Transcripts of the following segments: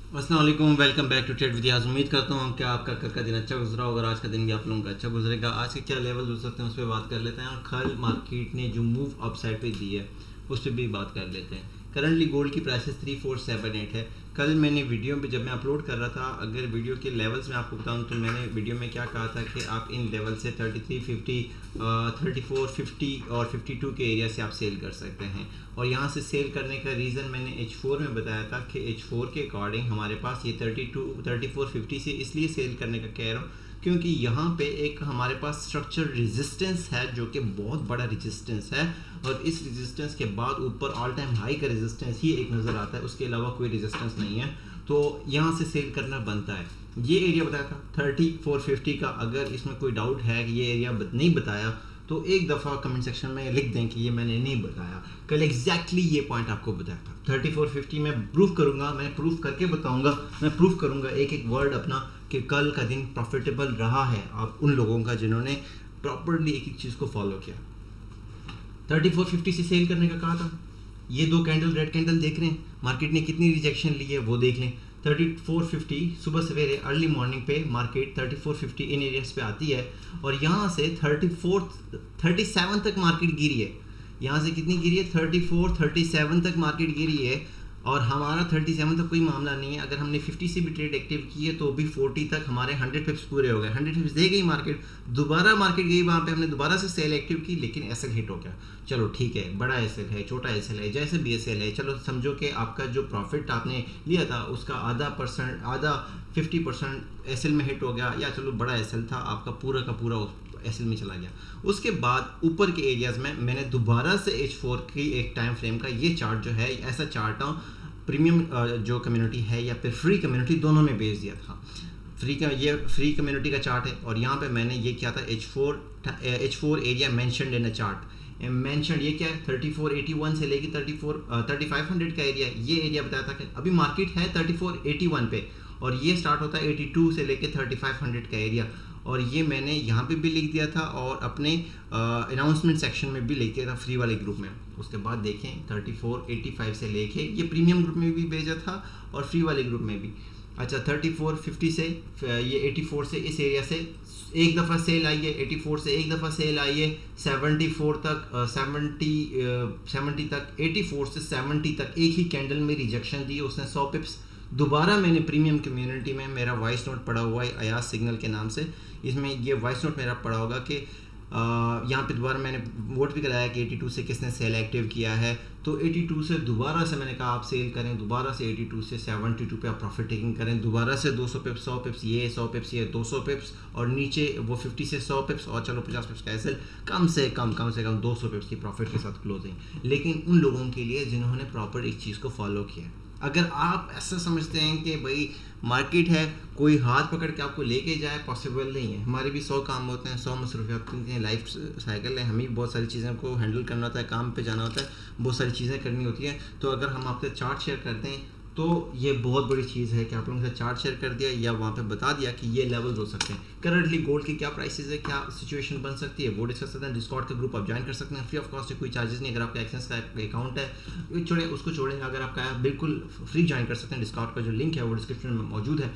अस्सलाम वालेकुम, welcome back to trade with Yaz. उम्मीद करता हूँ कि आपका कल का दिन अच्छा गुजरा होगा और आज का दिन भी आप लोगों का अच्छा गुजरेगा। आज के क्या लेवल हो सकते हैं उस पर बात कर लेते हैं, और कल मार्केट ने जो मूव अप साइड पे दी है उस पर भी बात कर लेते हैं। करंटली गोल्ड की प्राइसेस 3478 है। कल मैंने वीडियो पे जब मैं अपलोड कर रहा था, अगर वीडियो के लेवल्स में आपको बताऊं तो मैंने वीडियो में क्या कहा था कि आप इन लेवल से 3350, 3450 और 52 के एरिया से आप सेल कर सकते हैं। और यहाँ से सेल करने का रीज़न मैंने H4 में बताया था कि H4 के अकॉर्डिंग हमारे पास ये 3450 से इसलिए सेल करने का कह रहा हूँ क्योंकि यहाँ पे एक हमारे पास स्ट्रक्चर रेजिस्टेंस है जो कि बहुत बड़ा रेजिस्टेंस है, और इस रेजिस्टेंस के बाद ऊपर ऑल टाइम हाई का रेजिस्टेंस ही एक नज़र आता है, उसके अलावा कोई रेजिस्टेंस नहीं है। तो यहाँ से सेल करना बनता है। ये एरिया बताया था 3450 का। अगर इसमें कोई डाउट है कि ये एरिया नहीं बताया तो एक दफ़ा कमेंट सेक्शन में लिख दें कि ये मैंने नहीं बताया। कल एग्जैक्टली ये पॉइंट आपको बताया था 3450 में प्रूफ करूँगा, मैं प्रूफ करके बताऊँगा, मैं प्रूफ करूँगा एक एक वर्ड अपना कि कल का दिन प्रॉफिटेबल रहा है आप उन लोगों का जिन्होंने प्रॉपरली एक एक चीज़ को फॉलो किया। 3450 से सेल करने का कहा था। ये दो कैंडल, रेड कैंडल देख रहे हैं, मार्केट ने कितनी रिजेक्शन ली है वो देख लें। 3450 सुबह सवेरे अर्ली मॉर्निंग पे मार्केट 3450 इन एरियाज पे आती है, और यहाँ से 37 तक मार्केट गिरी है। यहाँ से कितनी गिरी है? 37 तक मार्केट गिरी है, और हमारा 37 तक कोई मामला नहीं है। अगर हमने 50 से भी ट्रेड एक्टिव की है तो भी 40 तक हमारे 100 पिप्स पूरे हो गए। 100 पिप्स दे गई मार्केट, दोबारा मार्केट गई, वहाँ पे हमने दोबारा से सेल एक्टिव की, लेकिन एसएल हिट हो गया। चलो ठीक है, बड़ा एसएल है, छोटा एसएल है, जैसे भी एसएल है, चलो समझो कि आपका जो प्रॉफिट आपने लिया था उसका आधा 50% एसएल में हिट हो गया, या चलो बड़ा एसएल था आपका पूरा का पूरा एसएल में चला गया। उसके बाद ऊपर के एरियाज़ में मैंने दोबारा से H4 की एक टाइम फ्रेम का ये चार्ट जो है, ऐसा चार्ट प्रीमियम जो कम्युनिटी है या फिर फ्री कम्युनिटी, दोनों में भेज दिया था। ये फ्री कम्युनिटी का चार्ट है, और यहाँ पे मैंने ये किया था H4 area mentioned in a chart. Mentioned ये क्या है? 3481 से लेके 3500 का एरिया, ये एरिया बताया था कि अभी मार्केट है 3481 पे, और ये स्टार्ट होता है 82 से लेके 3500 का एरिया। और ये मैंने यहाँ पे भी लिख दिया था और अपने अनाउंसमेंट सेक्शन में भी लिख दिया था फ्री वाले ग्रुप में। उसके बाद देखें 3485 से लेके ये प्रीमियम ग्रुप में भी भेजा था और फ्री वाले ग्रुप में भी। अच्छा, 3450 से ये 84 से इस एरिया से एक दफ़ा सेल आई है, 84 से एक दफ़ा सेल आई है, 74 तक 70 तक, 84 से 70 तक एक ही कैंडल में रिजेक्शन दी, उसने 100 पिप्स। दोबारा मैंने प्रीमियम कम्युनिटी में मेरा वॉइस नोट पड़ा हुआ है अयाज सिग्नल के नाम से, इसमें ये वॉइस नोट मेरा पड़ा होगा कि यहाँ पे दोबारा मैंने वोट भी कराया कि 82 से किसने सेल एक्टिव किया है। तो 82 से दोबारा से मैंने कहा आप सेल करें, दोबारा से 82 से 72 पे आप प्रॉफिट टेकिंग करें, दोबारा से 200 पिप्स, 100 पिप्स, ये 100 पिप्स, ये 200 पिप्स, और नीचे वो 50 से 100 पिप्स, और चलो 50 पिप्स का एसएल, कम से कम 200 पिप्स की प्रॉफिट के साथ क्लोजिंग। लेकिन उन लोगों के लिए जिन्होंने प्रॉपर एक चीज़ को फॉलो किया। अगर आप ऐसा समझते हैं कि भाई मार्केट है, कोई हाथ पकड़ के आपको लेके जाए, पॉसिबल नहीं है। हमारे भी 100 काम होते हैं, 100 मसरूफियात होती हैं, लाइफ साइकिल है, हमें भी बहुत सारी चीज़ों को हैंडल करना होता है, काम पे जाना होता है, बहुत सारी चीज़ें करनी होती हैं। तो अगर हम आपसे चार्ट शेयर करते हैं तो ये बहुत बड़ी चीज़ है कि आप लोगों से चार्ट शेयर कर दिया या वहाँ पे बता दिया कि ये लेवल्स हो सकते हैं। करंटली गोल्ड की क्या प्राइसेस है, क्या सिचुएशन बन सकती है, वो डिस्कस करते हैं। डिस्कॉर्ड का ग्रुप आप ज्वाइन कर सकते हैं, फ्री ऑफ कॉस्ट है, कोई चार्जेस नहीं। अगर आपका एक्सेस का अकाउंट है छोड़े उसको छोड़ें, अगर आपका बिल्कुल फ्री ज्वाइन कर सकते हैं। डिस्कॉर्ड का जो लिंक है वो डिस्क्रिप्शन में मौजूद है,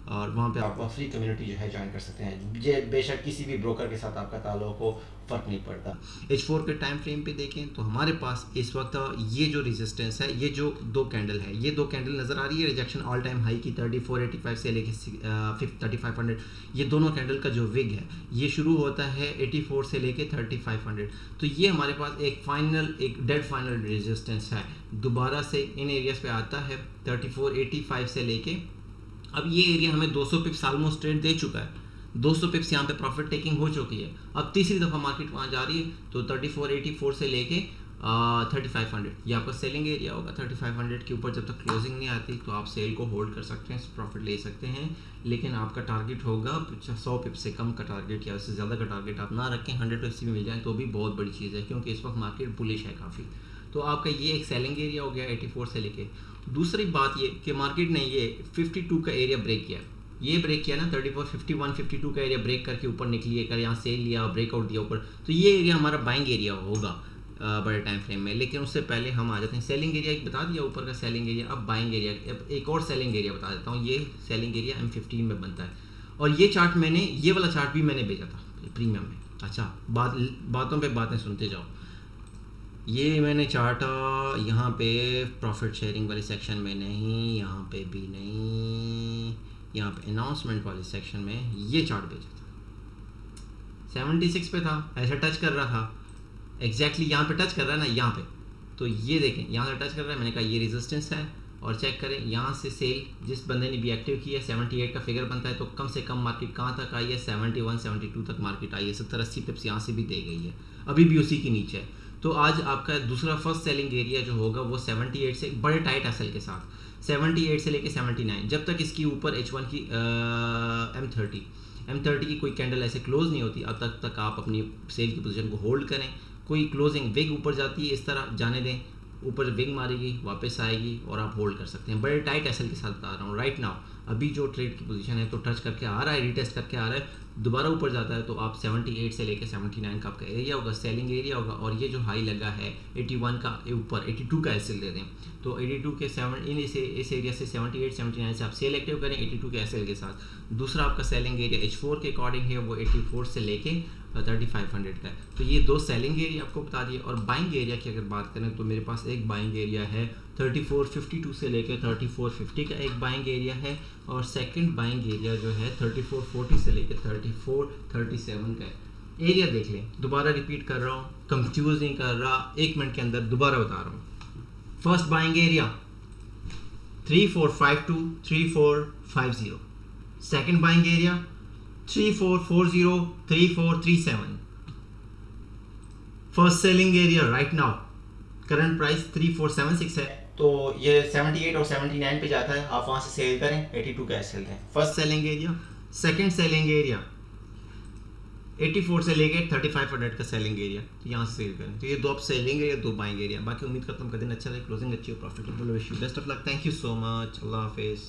और वहाँ पे आप फ्री कम्युनिटी जो है ज्वाइन कर सकते हैं। बेशक किसी भी ब्रोकर के साथ आपका ताल्लुक हो, फ़र्क नहीं पड़ता। H4 के टाइम फ्रेम पे देखें तो हमारे पास इस वक्त ये जो रेजिस्टेंस है, ये जो दो कैंडल है, ये दो कैंडल नज़र आ रही है, रिजेक्शन ऑल टाइम हाई की 3485 से लेके 3500, ये दोनों कैंडल का जो विग है ये शुरू होता है 84 से लेके 3500। तो ये हमारे पास एक डेड फाइनल रेजिस्टेंस है, दोबारा से इन एरियाज़ पे आता है 3485 से लेके। अब ये एरिया हमें 200 पिप्स ऑलमोस्ट ट्रेड दे चुका है, 200 पिप्स यहाँ पे प्रॉफिट टेकिंग हो चुकी है। अब तीसरी दफ़ा मार्केट वहाँ जा रही है, तो 3484 से लेके 3500 ये आपका सेलिंग एरिया होगा। 3500 के ऊपर जब तक क्लोजिंग नहीं आती तो आप सेल को होल्ड कर सकते हैं, प्रॉफिट ले सकते हैं, लेकिन आपका टारगेट होगा 100 पिप्स से कम का टारगेट, या उससे ज़्यादा का टारगेट आप ना रखें। 100 पिप्स भी मिल जाए तो भी बहुत बड़ी चीज़ है, क्योंकि इस वक्त मार्केट बुलिश है काफ़ी। तो आपका ये एक सेलिंग एरिया हो गया 84 से लेके। दूसरी बात ये कि मार्केट ने ये 52 का एरिया ब्रेक किया, ये ब्रेक किया ना, 34 51 52 का एरिया ब्रेक करके ऊपर निकली है, कर यहाँ सेल लिया, ब्रेकआउट दिया ऊपर, तो ये एरिया हमारा बाइंग एरिया होगा। बड़े टाइम फ्रेम में। लेकिन उससे पहले हम आ जाते हैं सेलिंग एरिया, एक बता दिया ऊपर का सेलिंग एरिया। अब बाइंग एरिया, अब एक और सेलिंग एरिया बता देता हूँ। ये सेलिंग एरिया M15 में बनता है, और ये चार्ट मैंने, ये वाला चार्ट भी मैंने भेजा था प्रीमियम में। अच्छा, बातों पे बातें सुनते जाओ। ये मैंने चार्ट यहाँ पे प्रॉफिट शेयरिंग वाले सेक्शन में नहीं, यहाँ पे भी नहीं, यहाँ पे अनाउंसमेंट वाले सेक्शन में ये चार्ट भेजा था। 76 पे था, ऐसा टच कर रहा था एग्जैक्टली यहाँ पे टच कर रहा है ना, यहाँ पे। तो ये देखें यहाँ से टच कर रहा है, मैंने कहा ये रेजिस्टेंस है। और चेक करें यहाँ से सेल जिस बंदे ने भी एक्टिव किया है 78 का फिगर बनता है, तो कम से कम मार्केट कहाँ तक आई है, 71 72 तक मार्केट आई है। 70-80 पिप्स यहाँ से भी दे गई है, अभी भी उसी के नीचे है। तो आज आपका दूसरा फर्स्ट सेलिंग एरिया जो होगा वो 78 से बड़े टाइट एसएल के साथ 78 से लेके 79, जब तक इसकी ऊपर H1 की M30 की कोई कैंडल ऐसे क्लोज नहीं होती, अब तक आप अपनी सेल की पोजीशन को होल्ड करें। कोई क्लोजिंग विग ऊपर जाती है इस तरह जाने दें, ऊपर विग मारेगी वापस आएगी और आप होल्ड कर सकते हैं। बड़े टाइट एसएल के साथ बता रहा हूँ राइट नाउ। अभी जो ट्रेड की पोजीशन है तो टच करके आ रहा है, रिटेस्ट करके आ रहा है, दोबारा ऊपर जाता है तो आप 78 से लेकर 79 का आपका एरिया होगा, सेलिंग एरिया होगा। और ये जो हाई लगा है 81 का ऊपर 82 का एसएल दे दें, तो 82 के इस एरिया से 78 79 से आप सेल एक्टिव करें 82 के एसएल के साथ। दूसरा आपका सेलिंग एरिया H4 के अकॉर्डिंग है, वो 84 से लेके 3500 का है। तो ये दो सेलिंग एरिया आपको बता दिए। और बाइंग एरिया की अगर बात करें तो मेरे पास एक बाइंग एरिया है 3452 से लेकर 3450 का एक बाइंग एरिया है, और सेकंड बाइंग एरिया जो है 3440 से लेकर 3437 का है। एरिया देख लें, दोबारा रिपीट कर रहा हूँ, कंफ्यूज नहीं कर रहा, 1 मिनट के अंदर दोबारा बता रहा हूँ। First buying area 3452 3450, second buying area 3440 3437, first selling area right now current price 3476 है, तो ये 78 और 79 पे जाता है, आप वहाँ से सेल करें 82 का सेल दें। First selling area, second selling area 84 से लेके 3500 का सेलिंग एरिया, तो यहाँ से सेल करें। तो ये दो आप सेलिंग एरिया, दो बाइंग एरिया। बाकी उम्मीद करता हूँ का दिन अच्छा रहे, क्लोजिंग अच्छी हो, profitable. Wish you best of luck, thank you so much, अल्लाह हाफिज़।